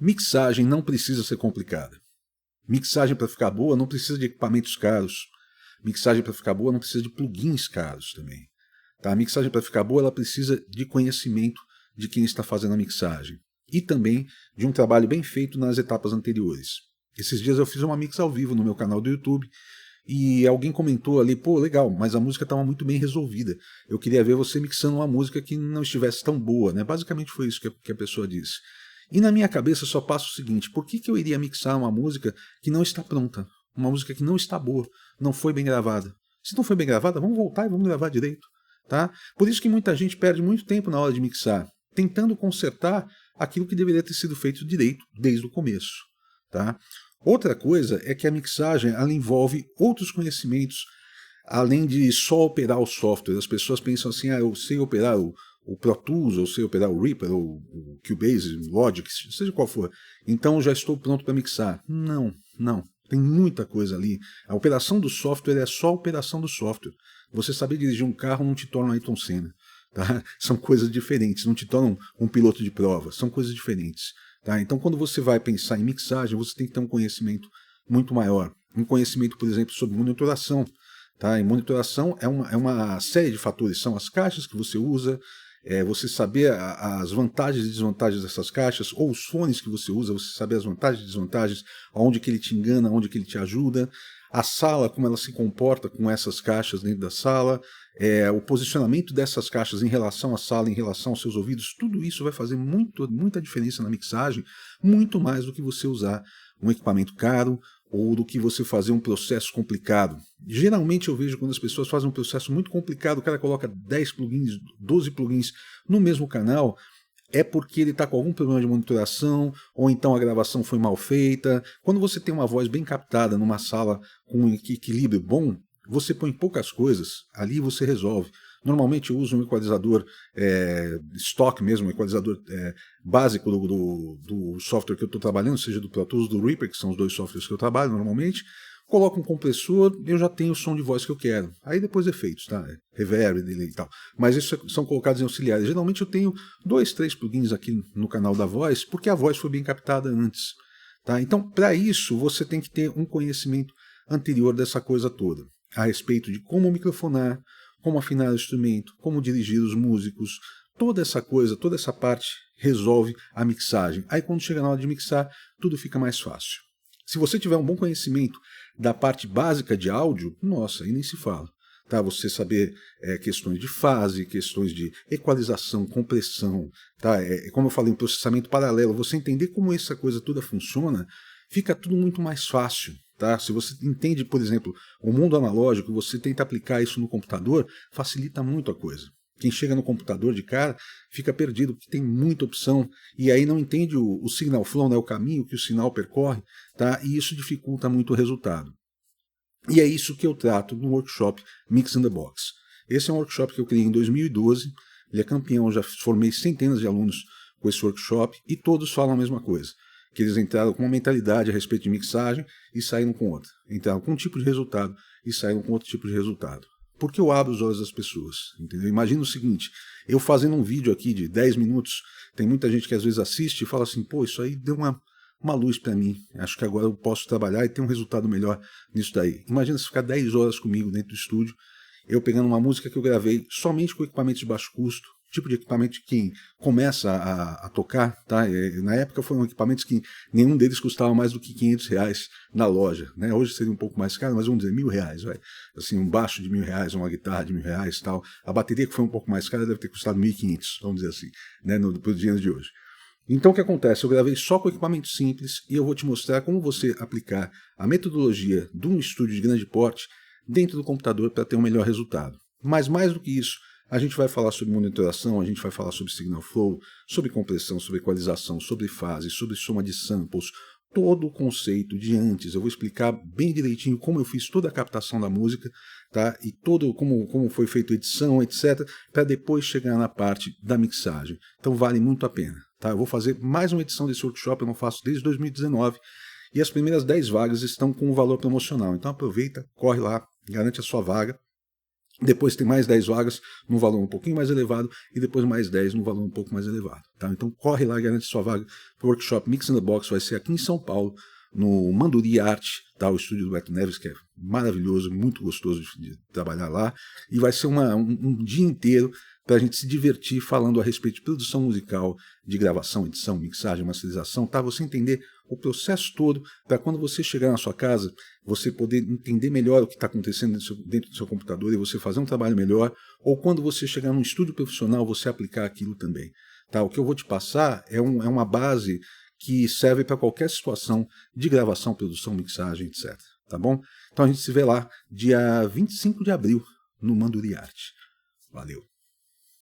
Mixagem não precisa ser complicada. Mixagem para ficar boa não precisa de equipamentos caros. Mixagem para ficar boa não precisa de plugins caros também. Tá? A mixagem para ficar boa ela precisa de conhecimento de quem está fazendo a mixagem. E também de um trabalho bem feito nas etapas anteriores. Esses dias eu fiz uma mix ao vivo no meu canal do YouTube e alguém comentou ali, pô, legal, mas a música estava muito bem resolvida. Eu queria ver você mixando uma música que não estivesse tão boa, né? Basicamente foi isso que a pessoa disse. E na minha cabeça só passa o seguinte, por que eu iria mixar uma música que não está pronta? Uma música que não está boa, não foi bem gravada. Se não foi bem gravada, vamos voltar e vamos gravar direito. Tá? Por isso que muita gente perde muito tempo na hora de mixar, tentando consertar aquilo que deveria ter sido feito direito desde o começo. Tá? Outra coisa é que a mixagem ela envolve outros conhecimentos, além de só operar o software. As pessoas pensam assim, eu sei operar o Pro Tools, ou sei operar o Reaper, ou o Cubase, o Logic, seja qual for. Então já estou pronto para mixar. Não. Tem muita coisa ali. A operação do software é só a operação do software. Você saber dirigir um carro não te torna Ayrton Senna. Tá? São coisas diferentes, não te tornam um piloto de prova, são coisas diferentes. Tá? Então quando você vai pensar em mixagem, você tem que ter um conhecimento muito maior. Um conhecimento, por exemplo, sobre monitoração. Tá? E monitoração é uma série de fatores. São as caixas que você usa, você saber as vantagens e desvantagens dessas caixas, ou os fones que você usa, você saber as vantagens e desvantagens, aonde que ele te engana, aonde que ele te ajuda, a sala, como ela se comporta com essas caixas dentro da sala, o posicionamento dessas caixas em relação à sala, em relação aos seus ouvidos, tudo isso vai fazer muita diferença na mixagem, muito mais do que você usar um equipamento caro, ou do que você fazer um processo complicado. Geralmente eu vejo quando as pessoas fazem um processo muito complicado, o cara coloca 10 plugins, 12 plugins no mesmo canal, é porque ele está com algum problema de monitoração, ou então a gravação foi mal feita. Quando você tem uma voz bem captada numa sala com um equilíbrio bom, você põe poucas coisas, ali você resolve. Normalmente eu uso um equalizador stock mesmo, um equalizador básico do software que eu estou trabalhando, seja do Pro Tools ou do Reaper, que são os dois softwares que eu trabalho normalmente. Coloco um compressor, eu já tenho o som de voz que eu quero. Aí depois efeitos, tá? Reverb, delay e tal. Mas isso são colocados em auxiliares. Geralmente eu tenho 2, 3 plugins aqui no canal da voz, porque a voz foi bem captada antes. Tá? Então, para isso, você tem que ter um conhecimento anterior dessa coisa toda. A respeito de como microfonar, como afinar o instrumento, como dirigir os músicos, toda essa coisa, toda essa parte resolve a mixagem. Aí quando chega na hora de mixar, tudo fica mais fácil. Se você tiver um bom conhecimento da parte básica de áudio, nossa, aí nem se fala. Tá? Você saber questões de fase, questões de equalização, compressão, tá? Como eu falei, um processamento paralelo, você entender como essa coisa toda funciona, fica tudo muito mais fácil. Tá? Se você entende, por exemplo, o mundo analógico, você tenta aplicar isso no computador, facilita muito a coisa. Quem chega no computador de cara fica perdido, porque tem muita opção, e aí não entende o signal flow, né, o caminho que o sinal percorre, tá? E isso dificulta muito o resultado. E é isso que eu trato no workshop Mix in the Box. Esse é um workshop que eu criei em 2012, ele é campeão, já formei centenas de alunos com esse workshop, e todos falam a mesma coisa. Que eles entraram com uma mentalidade a respeito de mixagem e saíram com outra. Entraram com um tipo de resultado e saíram com outro tipo de resultado. Porque eu abro os olhos das pessoas. Entendeu? Imagina o seguinte, eu fazendo um vídeo aqui de 10 minutos, tem muita gente que às vezes assiste e fala assim, pô, isso aí deu uma luz para mim. Acho que agora eu posso trabalhar e ter um resultado melhor nisso daí. Imagina se ficar 10 horas comigo dentro do estúdio, eu pegando uma música que eu gravei somente com equipamentos de baixo custo, tipo de equipamento de quem começa a tocar, tá? Na época foram equipamentos que nenhum deles custava mais do que R$500 na loja, né? Hoje seria um pouco mais caro, mas vamos dizer R$1.000, vai. Assim, um baixo de R$1.000, uma guitarra de R$1.000 e tal. A bateria que foi um pouco mais cara deve ter custado R$1.500, vamos dizer assim, né? Pro dinheiro de hoje. Então o que acontece? Eu gravei só com equipamento simples e eu vou te mostrar como você aplicar a metodologia de um estúdio de grande porte dentro do computador para ter um melhor resultado. Mas mais do que isso, a gente vai falar sobre monitoração, a gente vai falar sobre signal flow, sobre compressão, sobre equalização, sobre fase, sobre soma de samples, todo o conceito de antes. Eu vou explicar bem direitinho como eu fiz toda a captação da música, tá? E todo como foi feita a edição, etc., para depois chegar na parte da mixagem. Então vale muito a pena. Tá? Eu vou fazer mais uma edição desse workshop, eu não faço desde 2019, e as primeiras 10 vagas estão com um valor promocional. Então aproveita, corre lá, garante a sua vaga. Depois tem mais 10 vagas num valor um pouquinho mais elevado e depois mais 10 num valor um pouco mais elevado. Tá? Então corre lá e garante sua vaga para o workshop Mix in the Box. Vai ser aqui em São Paulo, no Manduri Arte, tá? O estúdio do Beto Neves, que é maravilhoso, muito gostoso de trabalhar lá. E vai ser um dia inteiro para a gente se divertir falando a respeito de produção musical, de gravação, edição, mixagem, masterização, tá? Você entender o processo todo, para quando você chegar na sua casa, você poder entender melhor o que está acontecendo dentro do seu computador e você fazer um trabalho melhor, ou quando você chegar num estúdio profissional, você aplicar aquilo também. Tá? O que eu vou te passar é uma base que serve para qualquer situação de gravação, produção, mixagem, etc. Tá bom? Então a gente se vê lá dia 25 de abril no Manduri Arte. Valeu!